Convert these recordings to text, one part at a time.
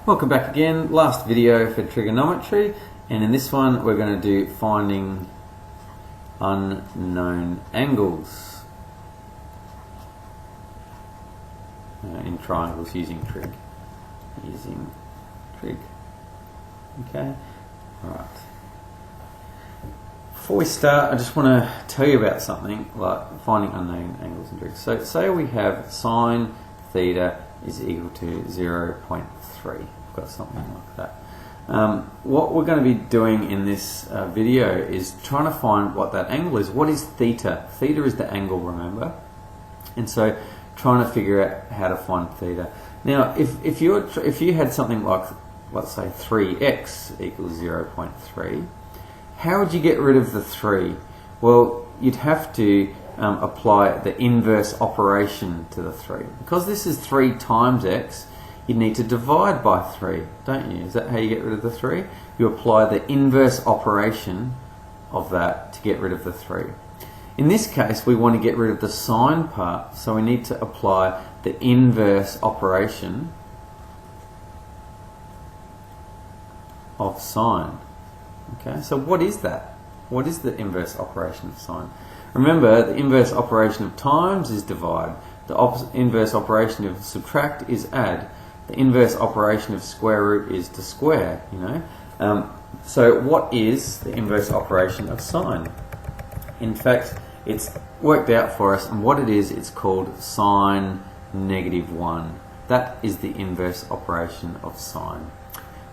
Welcome back again. Last video for trigonometry, and in this one we're going to do finding unknown angles in triangles using trig. Okay, alright. Before we start, I just want to tell you about something like finding unknown angles in trig. So say we have sine theta is equal to 0.3. We've got something like that. What we're going to be doing in this video is trying to find what that angle is. What is theta? Theta is the angle, remember? And so trying to figure out how to find theta. Now, if you had something like, let's say 3x equals 0.3, how would you get rid of the 3? Well, you'd have to apply the inverse operation to the 3. Because this is 3 times x, you need to divide by 3, don't you? Is that how you get rid of the 3? You apply the inverse operation of that to get rid of the 3. In this case, we want to get rid of the sine part, so we need to apply the inverse operation of sine. Okay, so what is that? What is the inverse operation of sine? Remember, the inverse operation of times is divide. The inverse operation of subtract is add. The inverse operation of square root is to square, you know. So what is the inverse operation of sine? In fact, it's worked out for us, and what it is, it's called sine -1. That is the inverse operation of sine.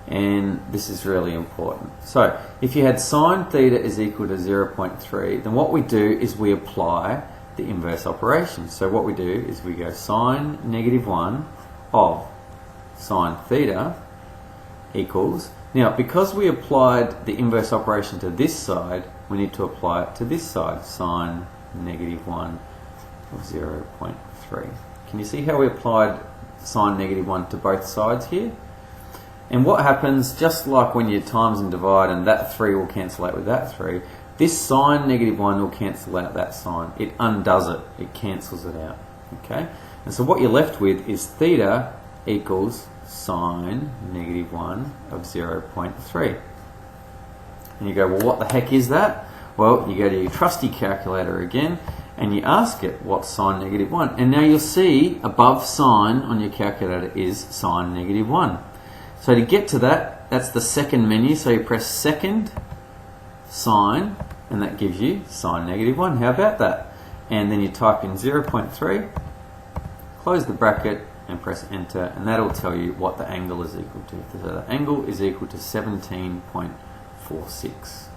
And this is really important. So if you had sine theta is equal to 0.3, then what we do is we apply the inverse operation. So what we do is we go sine -1 of sine theta equals, now because we applied the inverse operation to this side, we need to apply it to this side, sine -1 of 0.3. Can you see how we applied sine -1 to both sides here? And what happens, just like when you times and divide and that 3 will cancel out with that 3, this sine -1 will cancel out that sine. It undoes it. It cancels it out. Okay? And so what you're left with is theta equals sine -1 of 0.3. And you go, well, what the heck is that? Well, you go to your trusty calculator again and you ask it, what's sine -1? And now you'll see above sine on your calculator is sine -1. So to get to that, that's the second menu. So you press second, sine, and that gives you sine -1. How about that? And then you type in 0.3, close the bracket, and press enter, and that'll tell you what the angle is equal to. So the angle is equal to 17.46.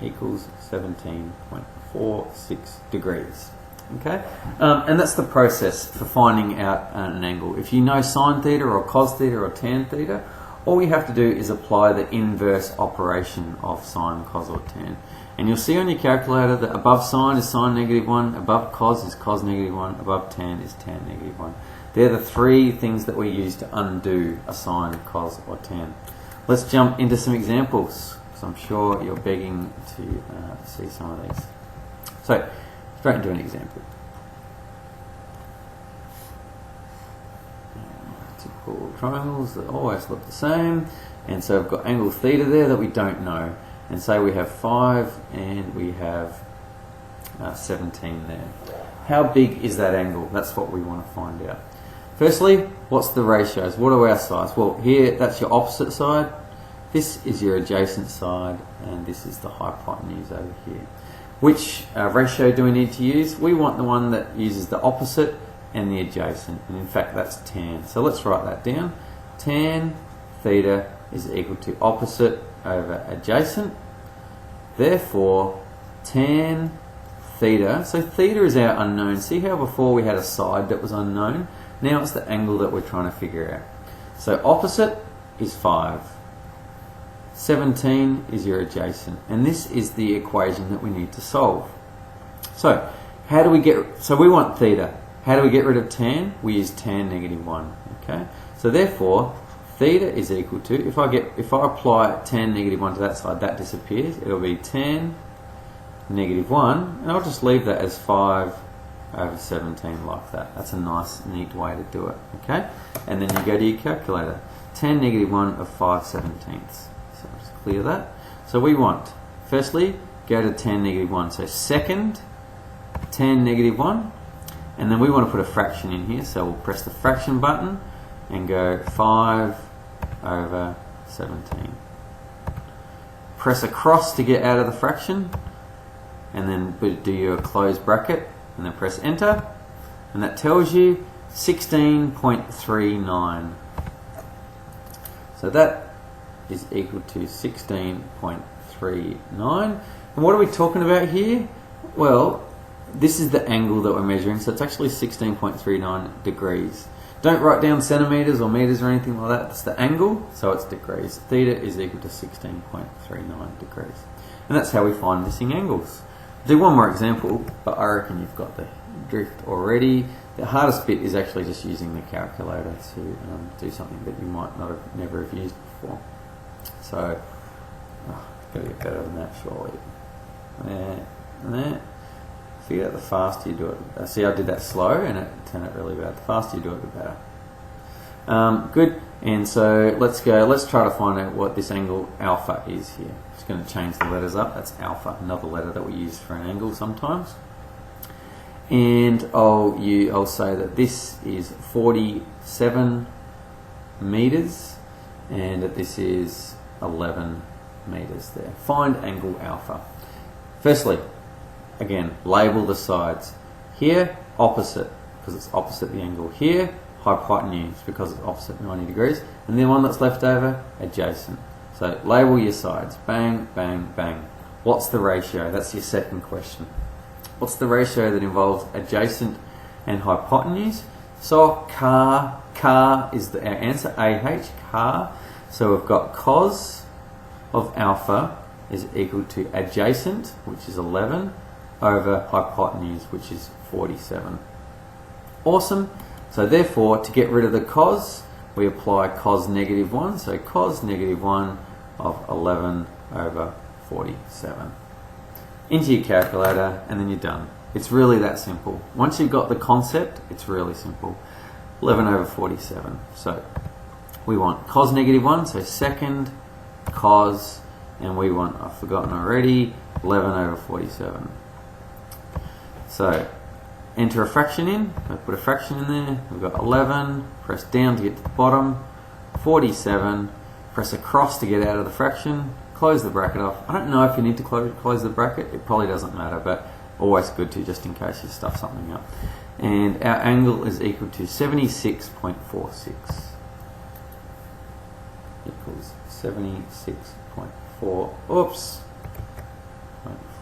Equals 17.46 degrees. Okay, and that's the process for finding out an angle. If you know sine theta or cos theta or tan theta, all you have to do is apply the inverse operation of sine, cos or tan. And you'll see on your calculator that above sine is sine -1, above cos is cos -1, above tan is tan -1. They're the 3 things that we use to undo a sine, cos or tan. Let's jump into some examples, because I'm sure you're begging to see some of these. So, straight into an example. Typical triangles that always look the same, and so we've got angle theta there that we don't know, and say we have 5 and we have 17 there. How big is that angle? That's what we want to find out. Firstly, what's the ratios? What are our sides? Well, here that's your opposite side, this is your adjacent side, and this is the hypotenuse over here. Which ratio do we need to use? We want the one that uses the opposite and the adjacent, and in fact that's tan. So let's write that down. Tan theta is equal to opposite over adjacent. Therefore, tan theta, so theta is our unknown. See how before we had a side that was unknown? Now it's the angle that we're trying to figure out. So opposite is 5. 17 is your adjacent, and this is the equation that we need to solve. So how do we so we want theta. How do we get rid of tan? We use tan -1. Okay, so therefore theta is equal to, if I apply tan -1 to that side, that disappears. It'll be tan -1, and I'll just leave that as 5 over 17 like that. That's a nice, neat way to do it, okay? And then you go to your calculator. Tan negative 1 of 5/17. So just clear that. So we want, firstly, go to tan negative 1. So second, tan negative 1. And then we want to put a fraction in here. So we'll press the fraction button and go 5/17. Press across to get out of the fraction. And then do your close bracket. And then press enter. And that tells you 16.39. So that is equal to 16.39. And what are we talking about here? Well, this is the angle that we're measuring, so it's actually 16.39 degrees. Don't write down centimeters or meters or anything like that. It's the angle, so it's degrees. Theta is equal to 16.39 degrees. And that's how we find missing angles. I'll do one more example, but I reckon you've got the drift already. The hardest bit is actually just using the calculator to do something that you might never have used before. So, gotta get better than that, surely. There, and there. Figure out the faster you do it. See, I did that slow and it turned out really bad. The faster you do it, the better. Good. And so let's try to find out what this angle alpha is here. Just going to change the letters up. That's alpha, another letter that we use for an angle sometimes. And I'll say that this is 47 meters and that this is 11 meters there. Find angle alpha. Firstly, again, label the sides. Here, opposite, because it's opposite the angle. Here, hypotenuse, because it's opposite 90 degrees. And the one that's left over, adjacent. So label your sides. Bang, bang, bang. What's the ratio? That's your second question. What's the ratio that involves adjacent and hypotenuse? So car is our answer, AH, car. So we've got cos of alpha is equal to adjacent, which is 11, over hypotenuse, which is 47. Awesome. So therefore, to get rid of the cos, we apply cos negative 1. So cos negative 1 of 11 over 47. Into your calculator, and then you're done. It's really that simple. Once you've got the concept, it's really simple. 11 over 47. So we want cos negative 1, so second cos, and we want, I've forgotten already, 11 over 47. So enter a fraction in. I put a fraction in there. We've got 11. Press down to get to the bottom. 47. Press across to get out of the fraction. Close the bracket off. I don't know if you need to close the bracket. It probably doesn't matter, but always good to, just in case you stuff something up. And our angle is equal to 76.46. Equals 76.4. Oops.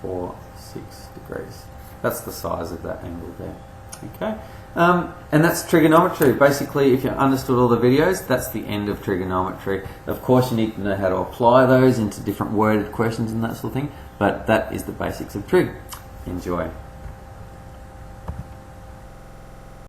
0.46 degrees. That's the size of that angle there. Okay, and that's trigonometry. Basically, if you understood all the videos, that's the end of trigonometry. Of course, you need to know how to apply those into different worded questions and that sort of thing, but that is the basics of trig. Enjoy.